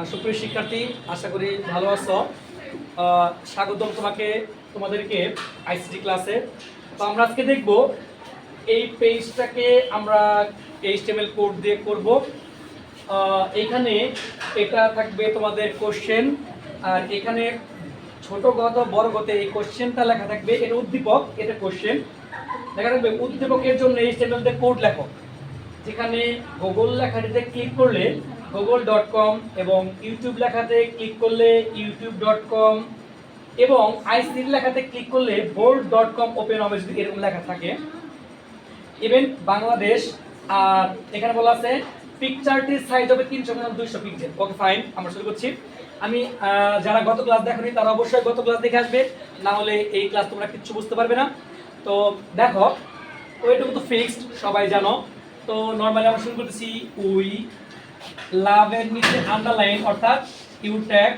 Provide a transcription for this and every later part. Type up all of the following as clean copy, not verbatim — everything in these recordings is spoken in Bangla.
সুপ্রিয় শিক্ষার্থী, আশা করি ভালো আছো। স্বাগতম তোমাদেরকে আইসিটি ক্লাসে। তো আমরা আজকে দেখব এই পেজটাকে আমরা HTML কোড দিয়ে করব। এইখানে এটা থাকবে তোমাদের কোশ্চেন, আর এখানে ছোট গত বড় গতে এই কোশ্চেনটা লেখা থাকবে। এটা উদ্দীপক, এটা কোশ্চেন লেখা থাকবে। উদ্দীপকের জন্য HTML দিয়ে কোড লেখো, যেখানে গুগল লেখাটিতে ক্লিক করলে google.com এবং ইউটিউব লেখাতে ক্লিক করলে youtube.com এবং আইসিটি লেখাতে ক্লিক করলে board.com ওপেন হবে যদি এরকম লেখা থাকে। ইভেন বাংলাদেশ। আর এখানে বলা আছে পিকচারটির সাইজ হবে 300x200 পিক্সেল। ওকে ফাইন, আমরা শুরু করছি। আমি যারা গত ক্লাস দেখোনি তারা অবশ্যই গত ক্লাস দেখে আসবে, না হলে এই ক্লাস তোমরা কিচ্ছু বুঝতে পারবে না। তো দেখো, ওইটুকু তো ফিক্সড, সবাই জানো। তো নর্মালি আমরা শুরু করতেছি উই লাভের নিচে আন্ডারলাইন, অর্থাৎ ইউ ট্যাগ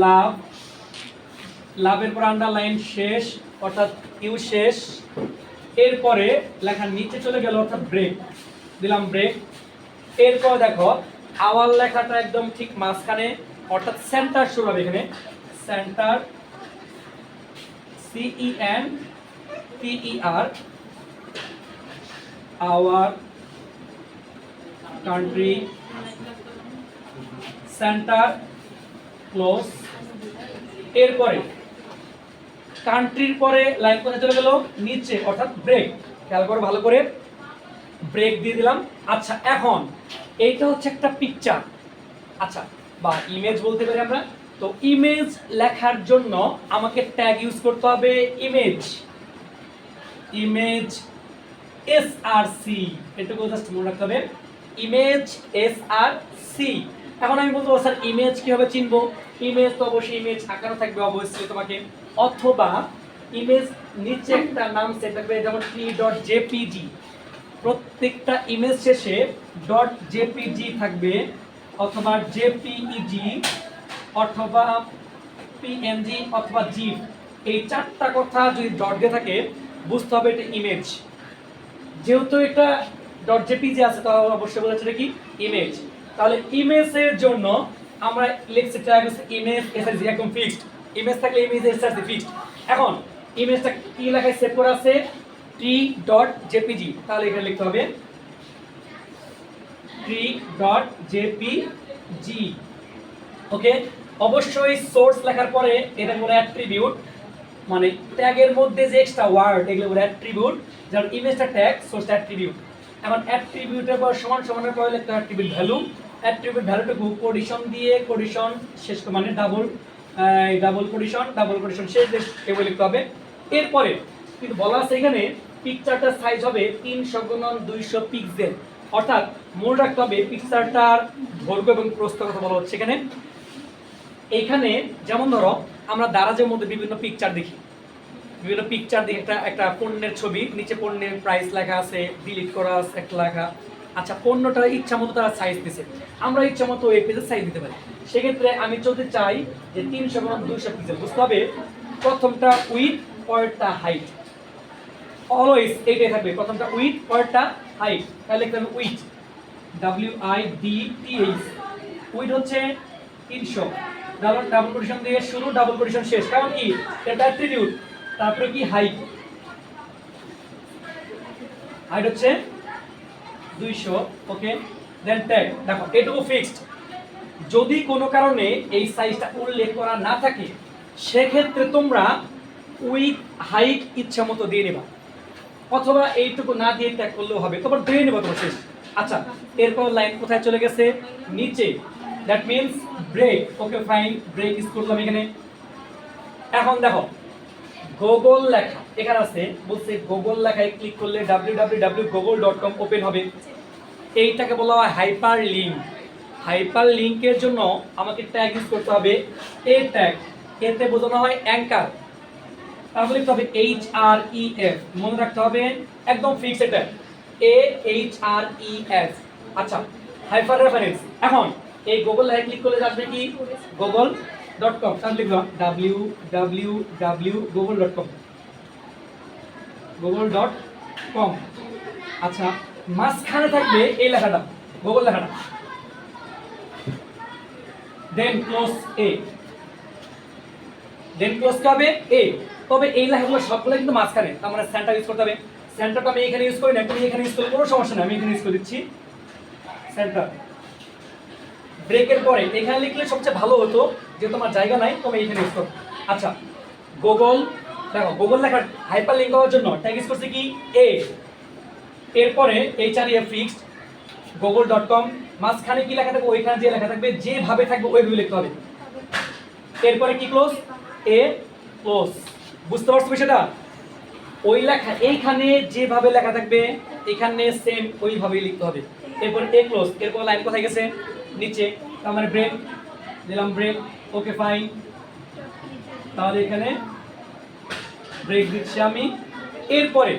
লাভ, লাভের পর আন্ডারলাইন শেষ, অর্থাৎ ইউ শেষ। এরপরে লেখার নিচে চলে গেল, অর্থাৎ ব্রেক দিলাম, ব্রেক। এরপর দেখো আওয়ার লেখাটা একদম ঠিক মাঝখানে, অর্থাৎ সেন্টার শুরু হবে এখানে, centre CENTER, our country centre close. এরপরে কান্ট্রির পরে লাইন কোথায় চলে গেল, নিচে, অর্থাৎ ব্রেক। খেয়াল করো ভালো করে, ব্রেক দিয়ে দিলাম। আচ্ছা, এখন এইটা হচ্ছে একটা পিকচার, আচ্ছা, বা ইমেজ বলতে পারি আমরা। তো ইমেজ লেখার জন্য আমাকে ট্যাগ ইউজ করতে হবে ইমেজ, ইমেজ SRC, এটুকু জাস্ট মনে রাখতে হবে, ইমেজ SRC। এখন আমি বলতে পারবো স্যার ইমেজ কিভাবে চিনবো? ইমেজ তো অবশ্যই ইমেজ আকারে থাকবে অবশ্যই তোমাকে, অথবা ইমেজ নিচে একটা নাম সেট থাকবে, যেমন t.jpg। প্রত্যেকটা ইমেজ শেষে .jpg থাকবে, অথবা jpeg, অথবা png, অথবা gif। এই চারটা কথা যদি ডট দিয়ে থাকে বুঝতে হবে এটা ইমেজ। যেহেতু এটা .jpg আছে তাহলে অবশ্যই বোঝা যাচ্ছে কি ইমেজ। তাহলে ইমেজের জন্য আমরা লিখছি ট্যাগ ইমেজ SRC, একদম ফিক্সড। ইমেজ থাকলে ইমেজ SRC ফিক্সড। এখন ইমেজটা কি লেখায় সেভ করা আছে, t.jpg, তাহলে এখানে লিখতে হবে t.jpg। ওকে, অবশ্যই সোর্স লেখার পরে এটা বলে অ্যাট্রিবিউট, মানে ট্যাগের মধ্যে যে এক্সট্রা ওয়ার্ড এগুলো বলে অ্যাট্রিবিউট। যেমন ইমেজটা ট্যাগ, সোর্সটা অ্যাট্রিবিউট। এখন অ্যাট্রিবিউটের পর সমান সমানের পরে লিখতে হবে অ্যাট্রিবিউট ভ্যালু। অ্যাট্রিবিউট ভ্যালুটুকু কোডিশন দিয়ে, কোডিশন শেষ মানে ডাবল কোডিশন শেষ এগুলো লিখতে হবে। এরপরে কিন্তু বলা আছে এখানে পিকচারটার সাইজ হবে 300x200 পিক্সেল, অর্থাৎ মনে রাখতে হবে পিকচারটার দৈর্ঘ্য এবং প্রস্থ কথা বলা হচ্ছে এখানে। এইখানে যেমন ধরো আমরা দারাজের মধ্যে বিভিন্ন পিকচার দেখি, একটা পণ্যের ছবি, নিচে পণ্যের প্রাইস লেখা আছে, ডিলিট করা আছে একটা লেখা। আচ্ছা, পণ্যটা ইচ্ছা মতো তারা সাইজ দিছে, আমরা ইচ্ছা মতো এই পেজে সাইজ দিতে পারি। সেক্ষেত্রে আমি চলতে চাই যে 300x200 পিক্সেল, বুঝতে হবে প্রথমটা উইথ, পরেরটা হাইট। অলওয়েজ এইটাই থাকবে, প্রথমটা উইথ, পরেরটা হাইট। তাহলে লিখতে হবে উইথ, WIDTH। উইথ হচ্ছে 300, ডাবল কোটেশন দিয়ে শুরু, ডাবল কোটেশন শেষ, কারণ কি এটা অ্যাট্রিবিউট। তারপরে কি হাইট, হাইট হচ্ছে 200। ওকে, দেন ট্যাগ। দেখো এটুকু ফিক্সড। যদি কোনো কারণে এই সাইজটা উল্লেখ করা না থাকে সেক্ষেত্রে তোমরা উইথ হাইট ইচ্ছা মতো দিয়ে নেবা, অথবা এইটুকু না দিয়ে ট্যাগ করলেও হবে, তোমার দিয়ে নেবা তোমার শেষ। আচ্ছা, এরপর লাইন কোথায় চলে গেছে, নিচে, that means break. Okay fine, break use করলাম এখানে। এখন দেখো গুগল লেখা এখানে আছে, বলছে গুগল লেখায় ক্লিক করলে www.google.com ওপেন হবে। এইটাকে বলা হয় হাইপার লিঙ্ক। হাইপার লিঙ্কের জন্য আমাকে ট্যাগ ইউজ করতে হবে এ ট্যাগ, এতে বোঝানো হয় অ্যাঙ্কার। তারপরে লিখতে হবে HREF, মনে রাখতে হবে একদম ফিক্স, এটা AHREF। আচ্ছা, হাইপার রেফারেন্স। এখন এই গুগল লেখায় ক্লিক করলে আসবে কি google.com, তাহলে লিখলাম www.google.com। আচ্ছা, মাঝখানে থাকবে এই লেখাটা, গুগল লেখাটা। দেন ক্লোজ এ, দেন ক্লোজ হবে এ। তবে এই লেখাগুলো সবগুলো কিন্তু মাঝখানে, তার মানে সেন্টার ইউজ করতে হবে। সেন্টারটা আমি এখানে ইউজ করি না, তুমি এখানে ইউজ করলে কোনো সমস্যা নেই, আমি এখানে ইউজ করে দিচ্ছি সেন্টার। ব্রেকের পরে এখানে লিখলে সবচেয়ে ভালো হতো, যে তোমার জায়গা নাই তুমি এখানে ইউজ করো। আচ্ছা, গুগল, দেখো গুগল লেখার হাইপার লিঙ্ক হওয়ার জন্য ট্যাগ ইউজ করছে কি এ, এরপরে HREF ফিক্সড google.com, মাঝখানে কি লেখা থাকবে ওইখানে যে লেখা থাকবে যেভাবে থাকবে ওইভাবে লিখতে হবে। এরপরে কি ক্লোজ এ ক্লোজ, বুঝতে পারছো বিষয়টা? ওই লেখা এইখানে যেভাবে লেখা থাকবে এখানে সেম ওইভাবেই লিখতে হবে। এরপর এ ক্লোজ, এরপর লাইন কোথায় গেছে নিচে, তার মানে ব্রেক দিলাম, ব্রেক ওকে ফাইন, তাহলে এখানে ব্রেক দিচ্ছি আমি। এরপরে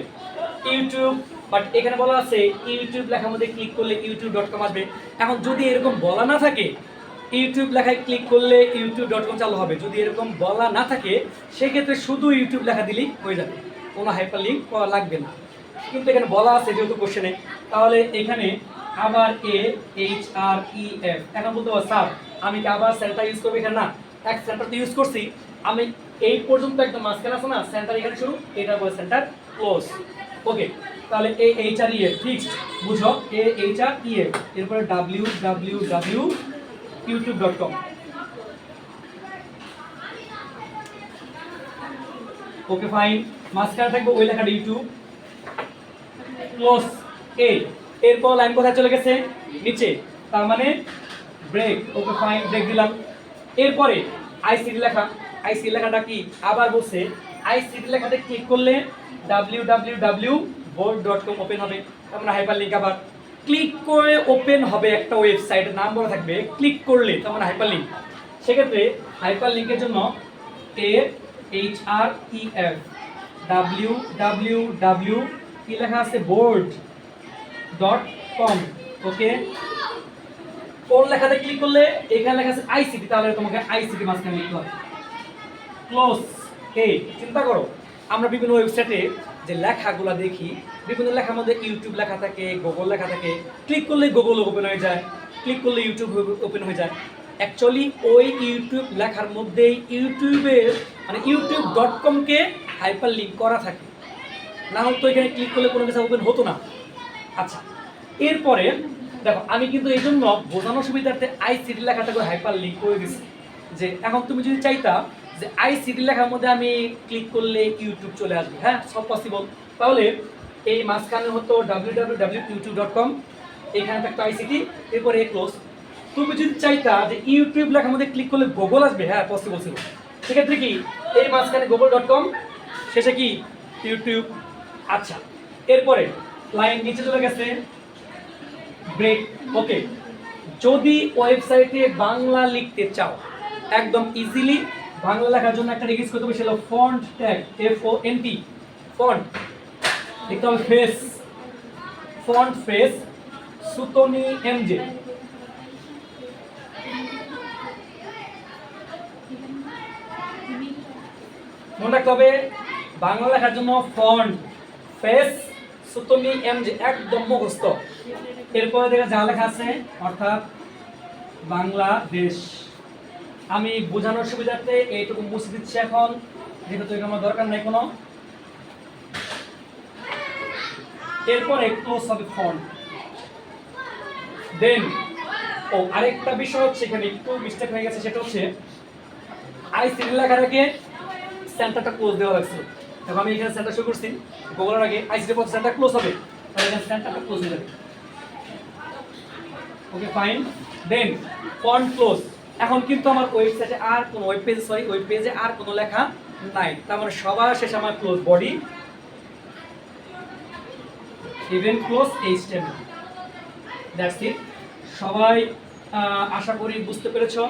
ইউটিউব, বাট এখানে বলা আছে ইউটিউব লেখার মধ্যে ক্লিক করলে youtube.com আসবে। এখন যদি এরকম বলা না থাকে ইউটিউব লেখায় ক্লিক করলে youtube.com চালু হবে, যদি এরকম বলা না থাকে সেক্ষেত্রে শুধু ইউটিউব লেখা দিলেই হয়ে যাবে, কোনো হাইপার লিঙ্ক করা লাগবে না। কিন্তু এখানে বলা আছে যেহেতু কোশ্চেনে, তাহলে এখানে আবার HREF, এখন বলতে পারো স্যার আমি কি আবার সেন্টার ইউজ করবো? এখানে না, এক সেন্টার তো ইউজ করছি আমি, এই পর্যন্ত একদম মাঝখানে আছে না সেন্টার, এখানে শুরু, এটা বলে সেন্টার ক্লোজ। ওকে, তাহলে HREF ফিক্সড, বুঝো HREF, এরপরে www youtube.com, ওকে ফাইন, মাঝখানে থাকবে ওই লেখাটা ইউটিউব, ক্লোজ এ। এরপর লাইন কোথায় চলে গেছে নিচে, তার মানে ব্রেক, ওকে ফাইন, ব্রেক দিলাম। এরপরে আইসিটি লেখা, আইসিটি লেখাটা কি আবার বলছে আইসিটি লেখাতে ক্লিক করলে www.board.com ওপেন হবে, তার মানে হাইপার লিঙ্ক। আবার ক্লিক করে ওপেন হবে একটা ওয়েবসাইটের নাম বলা থাকবে, ক্লিক করলে তার মানে হাইপার লিঙ্ক। সেক্ষেত্রে হাইপার লিঙ্কের জন্য HREF www কি লেখা আছে board.com, ওকে। কোন লেখাতে ক্লিক করলে এখানে লেখা আছে আইসিটি, তাহলে তোমাকে আইসিটি মাঝখানে লিখতে হবে, ক্লোজ এ। চিন্তা করো আমরা বিভিন্ন ওয়েবসাইটে যে লেখাগুলো দেখি, বিভিন্ন লেখার মধ্যে ইউটিউব লেখা থাকে, গুগল লেখা থাকে, ক্লিক করলে গুগল ওপেন হয়ে যায়, ক্লিক করলে ইউটিউব ওপেন হয়ে যায়। অ্যাকচুয়ালি ওই ইউটিউব লেখার মধ্যেই ইউটিউবের মানে youtube.com-কে হাইপার লিঙ্ক করা থাকে, না হলে তো এখানে ক্লিক করলে কোনো কিছু ওপেন হতো না। আচ্ছা, এরপরে দেখো আমি কিন্তু এই জন্য বোঝানোর সুবিধার্থে আইসিটি লেখাটাকে হাইপার লিঙ্ক করে দিচ্ছি, যে এখন তুমি যদি চাইতা যে আইসিটি লেখার মধ্যে আমি ক্লিক করলে ইউটিউব চলে আসবে, হ্যাঁ সব পসিবল, তাহলে এই মাঝখানে হতো www.youtube.com, এখানে থাকতো আইসিটি, এরপরে এ ক্লোজ। তুমি যদি চাইতা যে ইউটিউব লেখার মধ্যে ক্লিক করলে গুগল আসবে, হ্যাঁ পসিবল ছিল, সেক্ষেত্রে কি এই মাঝখানে google.com, শেষে কি ইউটিউব। আচ্ছা, এরপরে লাইন নিচে চলে গেছে, ব্রেক, ওকে। যদি ওয়েবসাইটে বাংলা লিখতে চাও একদম ইজিলি বাংলা লেখার জন্য একটা রিকোয়েস্ট করতে হবে, সেটা ফন্ট ট্যাগ FONT, ফন্ট লিখতে হবে face, font face Sutonny MJ, মনে রাখতে হবে বাংলা লেখার জন্য ফন্ট ফেস সুতনি MJ একদম মুখস্থ। এরপরে দেখা যা লেখা আছে অর্থাৎ বাংলাদেশ, আমি বোঝানোর সুবিধার্থে এইটুকু মুছে দিচ্ছি এখন, যেহেতু আমার দরকার নাই কোনো। এরপরে ক্লোজ হবে ফন্ট, দেন আরেকটা বিষয় হচ্ছে এখানে একটু মিস্টেক হয়ে গেছে, সেটা হচ্ছে আইসিটি লেখাটাকে সেন্টারটা ক্লোজ দেওয়া লাগছে। এখন আমি এখানে সেন্টার শুরু করছি গুগলের আগে, আইসিটি পর সেন্টার ক্লোজ হবে, তাহলে এখানে সেন্টারটা ক্লোজ হয়ে যাবে, ওকে ফাইন। দেন ফন্ট ক্লোজ, এখন কিন্তু আমার ওয়েবসাইটে আর কোনো ওয়েব পেজে আর কোনো লেখা নাই, তার মানে সবার শেষে আমার close body event close HTML, that's it. সবাই আশা করি বুঝতে পেরেছো।